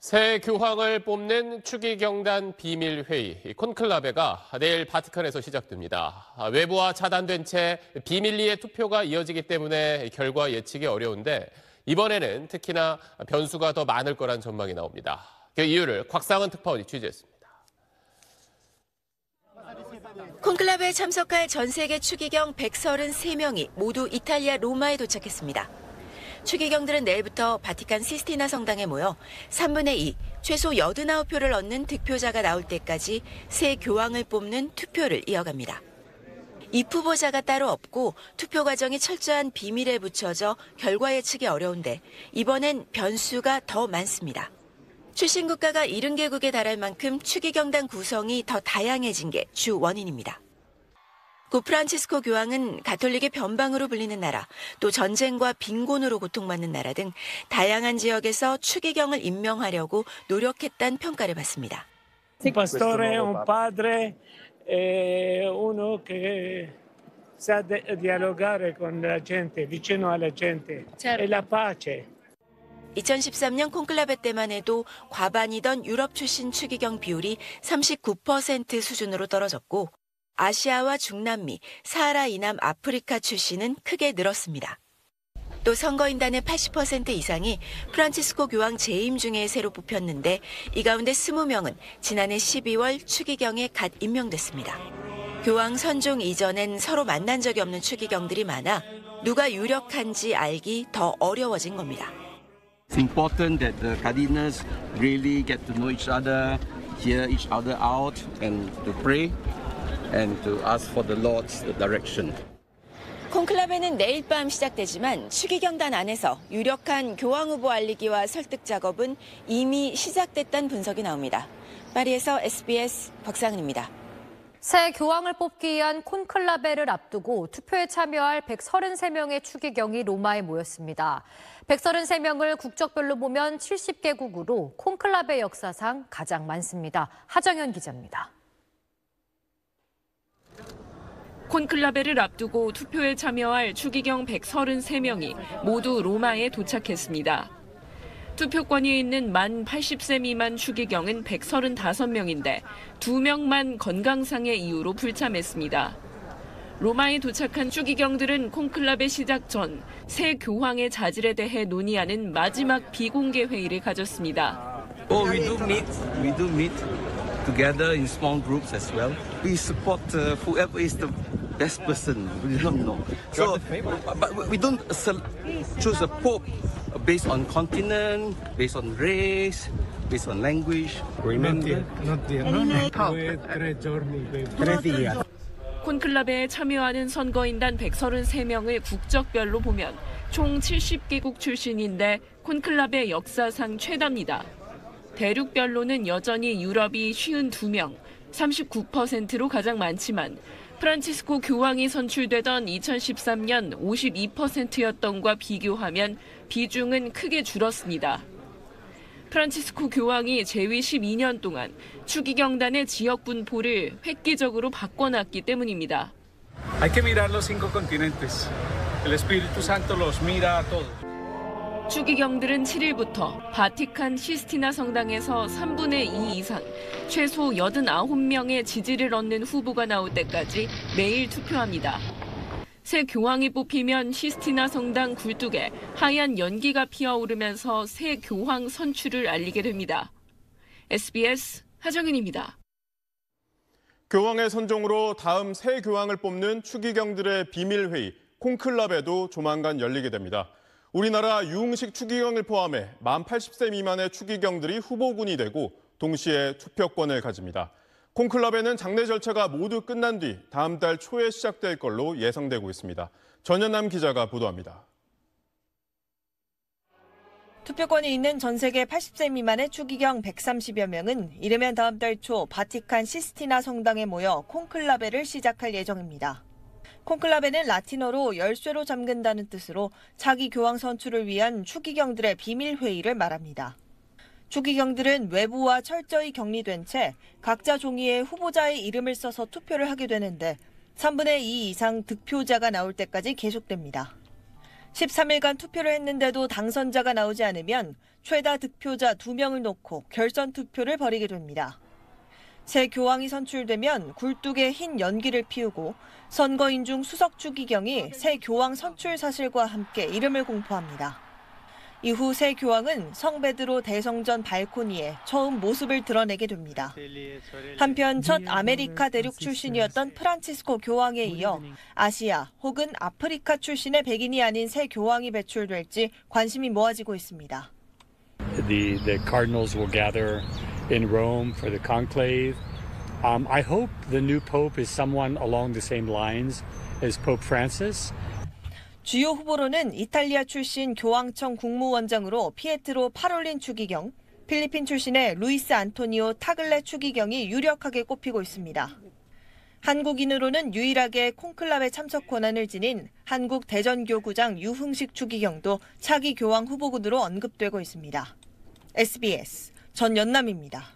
새 교황을 뽑는 추기경단 비밀회의 콘클라베가 내일 바티칸에서 시작됩니다. 외부와 차단된 채 비밀리에 투표가 이어지기 때문에 결과 예측이 어려운데 이번에는 특히나 변수가 더 많을 거란 전망이 나옵니다. 그 이유를 곽상은 특파원이 취재했습니다. 콘클라베에 참석할 전 세계 추기경 133명이 모두 이탈리아 로마에 도착했습니다. 추기경들은 내일부터 바티칸 시스티나 성당에 모여 3분의 2, 최소 89표를 얻는 득표자가 나올 때까지 새 교황을 뽑는 투표를 이어갑니다. 입후보자가 따로 없고 투표 과정이 철저한 비밀에 붙여져 결과 예측이 어려운데 이번엔 변수가 더 많습니다. 출신 국가가 70개국에 달할 만큼 추기경단 구성이 더 다양해진 게 주 원인입니다. 고 프란치스코 교황은 가톨릭의 변방으로 불리는 나라, 또 전쟁과 빈곤으로 고통받는 나라 등 다양한 지역에서 추기경을 임명하려고 노력했다는 평가를 받습니다. Un pastore è un padre, è uno che sa dialogare con la gente, vicino alla gente, è la pace. 2013년 콘클라베 때만 해도 과반이던 유럽 출신 추기경 비율이 39% 수준으로 떨어졌고 아시아와 중남미, 사하라 이남 아프리카 출신은 크게 늘었습니다. 또 선거인단의 80% 이상이 프란치스코 교황 재임 중에 새로 뽑혔는데 이 가운데 20명은 지난해 12월 추기경에 갓 임명됐습니다. 교황 선종 이전엔 서로 만난 적이 없는 추기경들이 많아 누가 유력한지 알기 더 어려워진 겁니다. It's important that the cardinals really get to know each other, hear each other out, and to pray and to ask for the Lord's direction. 콘클라베는 내일 밤 시작되지만 추기경단 안에서 유력한 교황 후보 알리기와 설득 작업은 이미 시작됐다는 분석이 나옵니다. 파리에서 SBS 곽상은입니다. 새 교황을 뽑기 위한 콘클라베를 앞두고 투표에 참여할 133명의 추기경이 로마에 모였습니다. 133명을 국적별로 보면 70개국으로 콘클라베 역사상 가장 많습니다. 하정현 기자입니다. 콘클라베를 앞두고 투표에 참여할 추기경 133명이 모두 로마에 도착했습니다. 투표권이 있는 만 80세 미만 추기경은 135명인데 2명만 건강상의 이유로 불참했습니다. 로마에 도착한 추기경들은 콘클라베 시작 전 새 교황의 자질에 대해 논의하는 마지막 비공개 회의를 가졌습니다. We do meet together in small groups as well. We support whoever is the best person. We don't know. So, but we don't choose a pope based on continent, based on race, based on language. 콘클라베에 참여하는 선거인단 133명을 국적별로 보면 총 70개국 출신인데 콘클라베 역사상 최다입니다. 대륙별로는 여전히 유럽이 52명, 39%로 가장 많지만 프란치스코 교황이 선출되던 2013년 52%였던 것과 비교하면 비중은 크게 줄었습니다. 프란치스코 교황이 재위 12년 동안 추기경단의 지역 분포를 획기적으로 바꿔놨기 때문입니다. Hay que mirar los 5 continentes. El Espíritu Santo los mira a todos. 추기경들은 7일부터 바티칸 시스티나 성당에서 3분의 2 이상, 최소 89명의 지지를 얻는 후보가 나올 때까지 매일 투표합니다. 새 교황이 뽑히면 시스티나 성당 굴뚝에 하얀 연기가 피어오르면서 새 교황 선출을 알리게 됩니다. SBS 하정은입니다. 교황의 선종으로 다음 새 교황을 뽑는 추기경들의 비밀회의 콘클라베도 조만간 열리게 됩니다. 우리나라 유흥식 추기경을 포함해 만 80세 미만의 추기경들이 후보군이 되고 동시에 투표권을 가집니다. 콘클라베는 장례 절차가 모두 끝난 뒤 다음 달 초에 시작될 걸로 예상되고 있습니다. 전현남 기자가 보도합니다. 투표권이 있는 전 세계 80세 미만의 추기경 130여 명은 이르면 다음 달 초 바티칸 시스티나 성당에 모여 콘클라베를 시작할 예정입니다. 콘클라베는 라틴어로 열쇠로 잠근다는 뜻으로 차기 교황 선출을 위한 추기경들의 비밀회의를 말합니다. 추기경들은 외부와 철저히 격리된 채 각자 종이에 후보자의 이름을 써서 투표를 하게 되는데 3분의 2 이상 득표자가 나올 때까지 계속됩니다. 13일간 투표를 했는데도 당선자가 나오지 않으면 최다 득표자 2명을 놓고 결선 투표를 벌이게 됩니다. 새 교황이 선출되면 굴뚝에 흰 연기를 피우고 선거인 중 수석 추기경이 새 교황 선출 사실과 함께 이름을 공포합니다. 이후 새 교황은 성베드로 대성전 발코니에 처음 모습을 드러내게 됩니다. 한편 첫 아메리카 대륙 출신이었던 프란치스코 교황에 이어 아시아 혹은 아프리카 출신의 백인이 아닌 새 교황이 배출될지 관심이 모아지고 있습니다. The cardinals will gather in Rome for the conclave. I hope the new pope is someone along the same lines as Pope Francis. 주요 후보로는 이탈리아 출신 교황청 국무원장으로 피에트로 파롤린 추기경, 필리핀 출신의 루이스 안토니오 타글레 추기경이 유력하게 꼽히고 있습니다. 한국인으로는 유일하게 콘클라베 참석 권한을 지닌 한국 대전교구장 유흥식 추기경도 차기 교황 후보군으로 언급되고 있습니다. SBS 전연남입니다.